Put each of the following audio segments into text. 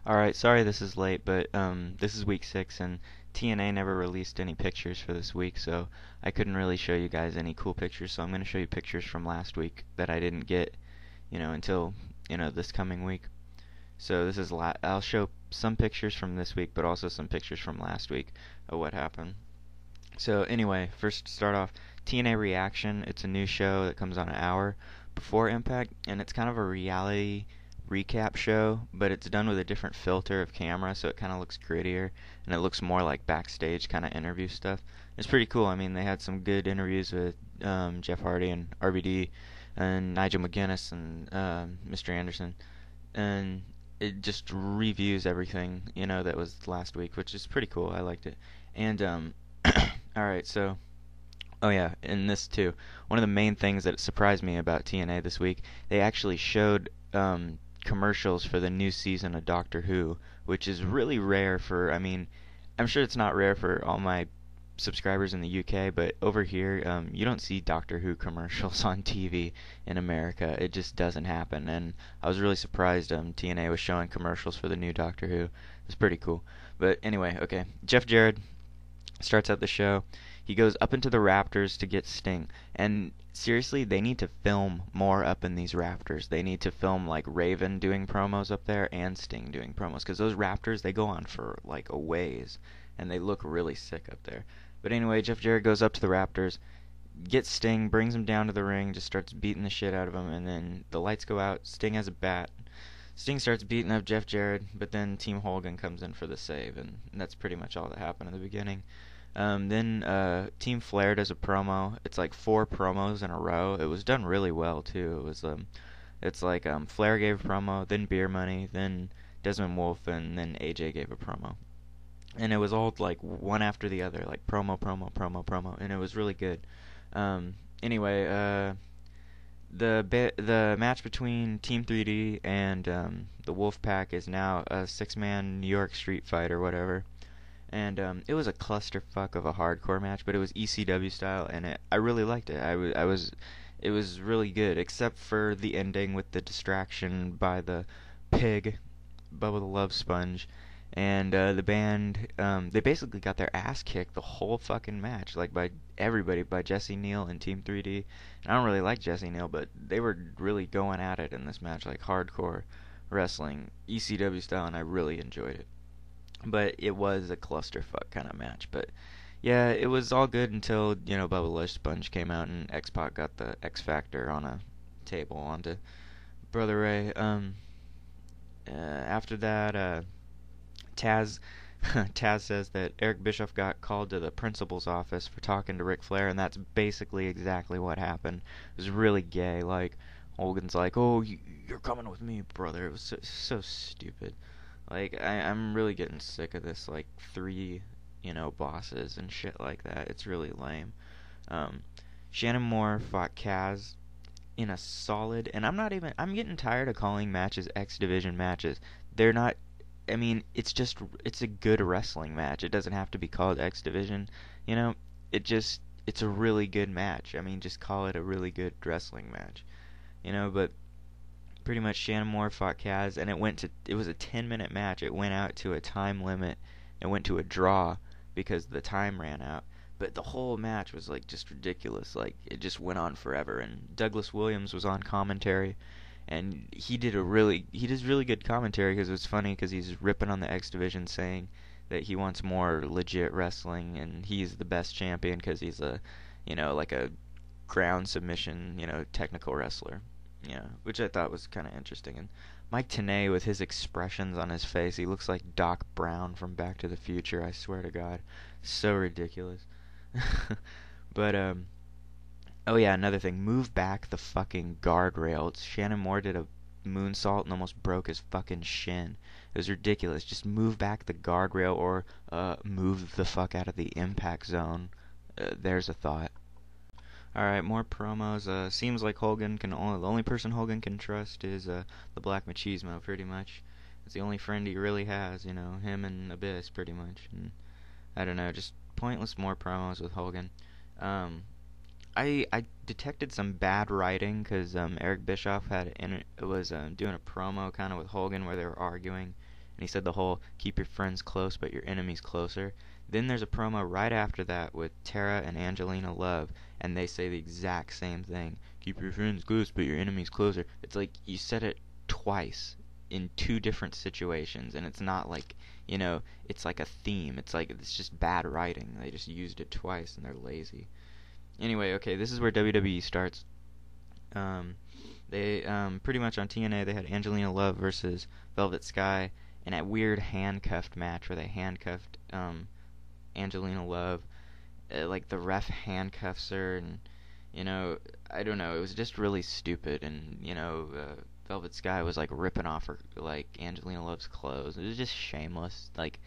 Alright, sorry this is late, but this is week 6 and TNA never released any pictures for this week, so I couldn't really show you guys any cool pictures, so I'm going to show you pictures from last week that I didn't get, until, this coming week. So this is I'll show some pictures from this week, but also some pictures from last week of what happened. So anyway, first to start off, TNA Reaction. It's a new show that comes on an hour before Impact, and it's kind of a reality recap show, but it's done with a different filter of camera, so it kind of looks grittier, and it looks more like backstage kind of interview stuff. It's pretty cool. I mean, they had some good interviews with Jeff Hardy and RVD and Nigel McGuinness and Mr. Anderson, and it just reviews everything, that was last week, which is pretty cool. I liked it. And all right, so oh yeah, and this too. One of the main things that surprised me about TNA this week, they actually showed commercials for the new season of Doctor Who, which is really rare for. I mean, I'm sure it's not rare for all my subscribers in the UK, but over here, you don't see Doctor Who commercials on TV in America. It just doesn't happen, and I was really surprised TNA was showing commercials for the new Doctor Who. It's pretty cool. But anyway, okay, Jeff Jarrett starts out the show. He goes up into the rafters to get Sting. And seriously, they need to film more up in these rafters. They need to film like Raven doing promos up there and Sting doing promos. Because those rafters, they go on for like a ways. And they look really sick up there. But anyway, Jeff Jarrett goes up to the rafters, gets Sting, brings him down to the ring, just starts beating the shit out of him. And then the lights go out. Sting has a bat. Sting starts beating up Jeff Jarrett, but then Team Hogan comes in for the save, and that's pretty much all that happened in the beginning. Then Team Flair does a promo. It's like 4 promos in a row. It was done really well too. It's like Flair gave a promo, then Beer Money, then Desmond Wolfe, and then AJ gave a promo, and it was all like one after the other, like promo, promo, promo, promo, and it was really good. Anyway, the match between Team 3D and the Wolfpack is now a 6-man New York Street Fight or whatever. And it was a clusterfuck of a hardcore match, but it was ECW style, and I really liked it. It was really good, except for the ending with the distraction by the pig, Bubba the Love Sponge, and the band. They basically got their ass kicked the whole fucking match, like by everybody, by Jesse Neal and Team 3D. And I don't really like Jesse Neal, but they were really going at it in this match, like hardcore wrestling, ECW style, and I really enjoyed it. But it was a clusterfuck kind of match. But yeah, it was all good until Bubba Lush Sponge came out and X Pac got the X Factor on a table onto Brother Ray. After that, Taz Taz says that Eric Bischoff got called to the principal's office for talking to Ric Flair, and that's basically exactly what happened. It was really gay. Like Hogan's like, "Oh, you're coming with me, brother." It was so stupid. Like I'm really getting sick of this like 3, bosses and shit like that. It's really lame. Um, Shannon Moore fought Kaz in a solid, and I'm getting tired of calling matches X Division matches. They're not. I mean, it's a good wrestling match. It doesn't have to be called X Division. You know, it's a really good match. I mean, just call it a really good wrestling match. But pretty much Shannon Moore fought Kaz, and it was a 10-minute match. It went out to a time limit. It went to a draw because the time ran out. But the whole match was like just ridiculous. Like it just went on forever. And Douglas Williams was on commentary, and he does really good commentary because it was funny because he's ripping on the X Division, saying that he wants more legit wrestling and he's the best champion because he's like a ground submission, technical wrestler. Yeah, which I thought was kind of interesting. And Mike Tenay with his expressions on his face, he looks like Doc Brown from Back to the Future. I swear to God, so ridiculous. But oh yeah, another thing, move back the fucking guardrails. Shannon Moore did a moonsault and almost broke his fucking shin. It was ridiculous. Just move back the guardrail or move the fuck out of the impact zone. There's a thought. Alright, more promos. Seems like the only person Hogan can trust is the Black Machismo, pretty much. It's the only friend he really has, him and Abyss, pretty much. And I don't know, just pointless more promos with Hogan. Um, I detected some bad writing because Eric Bischoff was doing a promo kind of with Hogan where they were arguing, and he said the whole keep your friends close but your enemies closer. Then there's a promo right after that with Tara and Angelina Love, and they say the exact same thing. Keep your friends close but your enemies closer. It's like you said it twice in two different situations, and it's not like, it's like a theme. It's like it's just bad writing. They just used it twice and they're lazy. Anyway, okay, this is where WWE starts. They pretty much on TNA they had Angelina Love versus Velvet Sky in a weird handcuffed match where they handcuffed Angelina Love. Like the ref handcuffs her, and I don't know. It was just really stupid, and Velvet Sky was like ripping off her like Angelina Love's clothes. It was just shameless, like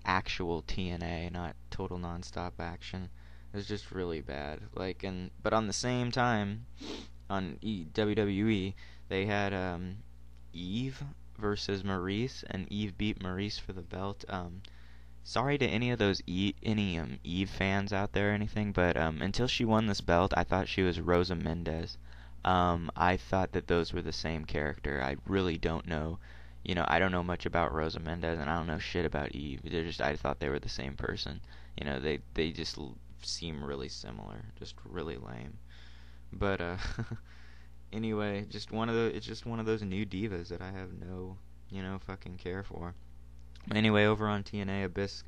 actual TNA, not total nonstop action. It was just really bad. But on the same time, on WWE, they had Eve versus Maurice, and Eve beat Maurice for the belt. Sorry to any of those Eve fans out there or anything, but until she won this belt, I thought she was Rosa Mendez. I thought that those were the same character. I really don't know. I don't know much about Rosa Mendez, and I don't know shit about Eve. I thought they were the same person. They just seem really similar, just really lame. But anyway, it's just one of those new divas that I have no, fucking care for. Anyway, over on TNA, Abyss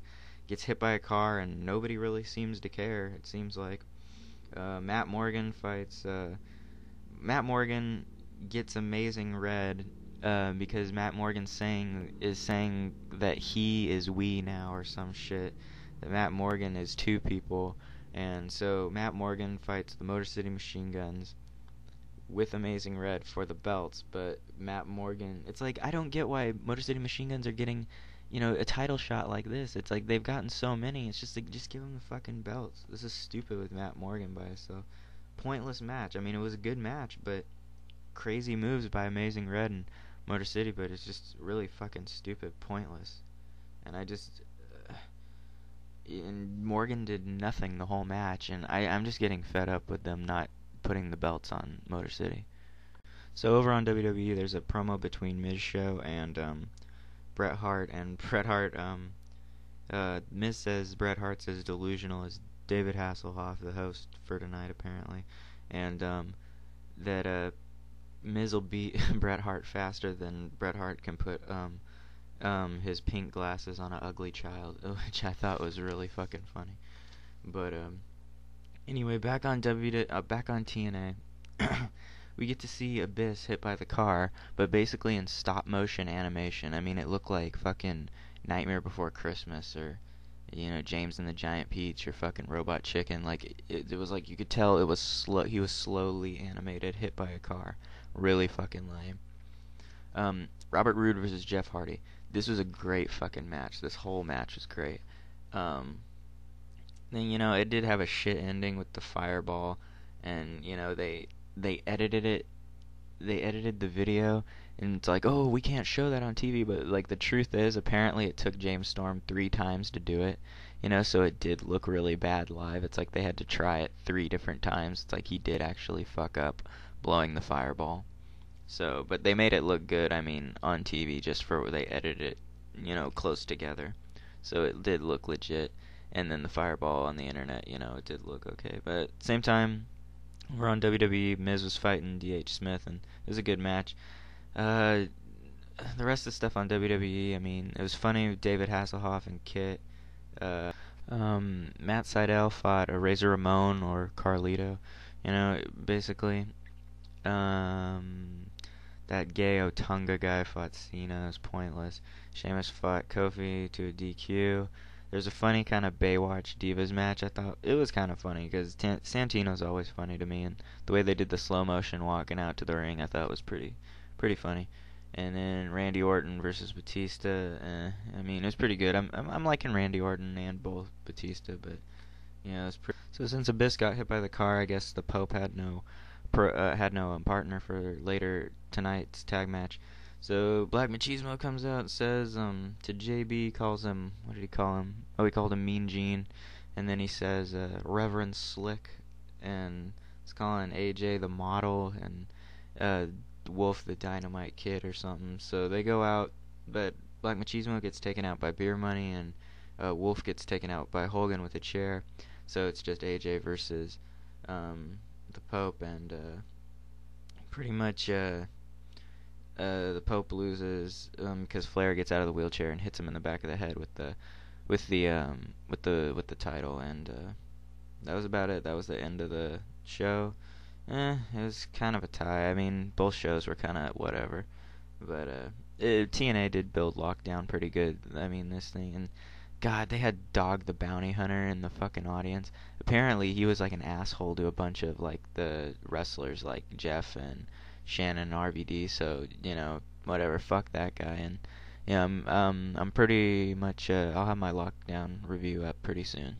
gets hit by a car and nobody really seems to care. It seems like Matt Morgan fights. Matt Morgan gets Amazing Red because Matt Morgan is saying that he is we now or some shit. That Matt Morgan is two people, and so Matt Morgan fights the Motor City Machine Guns with Amazing Red for the belts. But Matt Morgan, it's like I don't get why Motor City Machine Guns are getting a title shot like this. It's like they've gotten so many. It's just like, just give them the fucking belts. This is stupid with Matt Morgan by himself. Pointless match. I mean, it was a good match, but crazy moves by Amazing Red and Motor City, but it's just really fucking stupid, pointless. And and Morgan did nothing the whole match, and I'm just getting fed up with them not putting the belts on Motor City. So over on WWE, there's a promo between Miz Show and Bret Hart, and Bret Hart, Miz says Bret Hart's as delusional as David Hasselhoff, the host for tonight, apparently, and that Miz will beat Bret Hart faster than Bret Hart can put his pink glasses on an ugly child, which I thought was really fucking funny. But anyway, back on TNA. We get to see Abyss hit by the car, but basically in stop motion animation. I mean, it looked like fucking Nightmare Before Christmas, or James and the Giant Peach, or fucking Robot Chicken. Like it was like you could tell it was slow. He was slowly animated, hit by a car. Really fucking lame. Robert Roode versus Jeff Hardy. This was a great fucking match. This whole match was great. Then it did have a shit ending with the fireball, and they edited it. They edited the video, and it's like, oh, we can't show that on TV. But like the truth is, apparently it took James Storm 3 times to do it. So it did look really bad live. It's like they had to try it 3 different times. It's like he did actually fuck up blowing the fireball. So, but they made it look good. I mean, on TV, just for they edited it, close together. So it did look legit. And then the fireball on the internet, it did look okay. But at the same time, we're on WWE. Miz was fighting D.H. Smith, and it was a good match. The rest of the stuff on WWE, I mean, it was funny with David Hasselhoff and Kit. Matt Sydal fought a Razor Ramon or Carlito. Basically. That gay Otunga guy fought Cena. It was pointless. Sheamus fought Kofi to a DQ. There's a funny kind of Baywatch Divas match. I thought it was kind of funny because Santino's always funny to me, and the way they did the slow motion walking out to the ring, I thought was pretty funny. And then Randy Orton versus Batista. I mean, it was pretty good. I'm liking Randy Orton and both Batista, but yeah, it was pretty. So since Abyss got hit by the car, I guess the Pope had no partner for later tonight's tag match. So Black Machismo comes out and says to JB, calls him, what did he call him? Oh, he called him Mean Gene, and then he says Reverend Slick, and he's calling AJ the model, and Wolf the Dynamite Kid or something. So they go out, but Black Machismo gets taken out by Beer Money, and Wolf gets taken out by Hogan with a chair. So it's just AJ versus the Pope, and pretty much the Pope loses because Flair gets out of the wheelchair and hits him in the back of the head with the title, and that was about it. That was the end of the show. It was kind of a tie. I mean, both shows were kind of whatever, but TNA did build Lockdown pretty good. I mean, this thing, and God, they had Dog the Bounty Hunter in the fucking audience. Apparently, he was like an asshole to a bunch of like the wrestlers, like Jeff and Shannon and RVD. So whatever, fuck that guy. And yeah, I'm pretty much. I'll have my Lockdown review up pretty soon.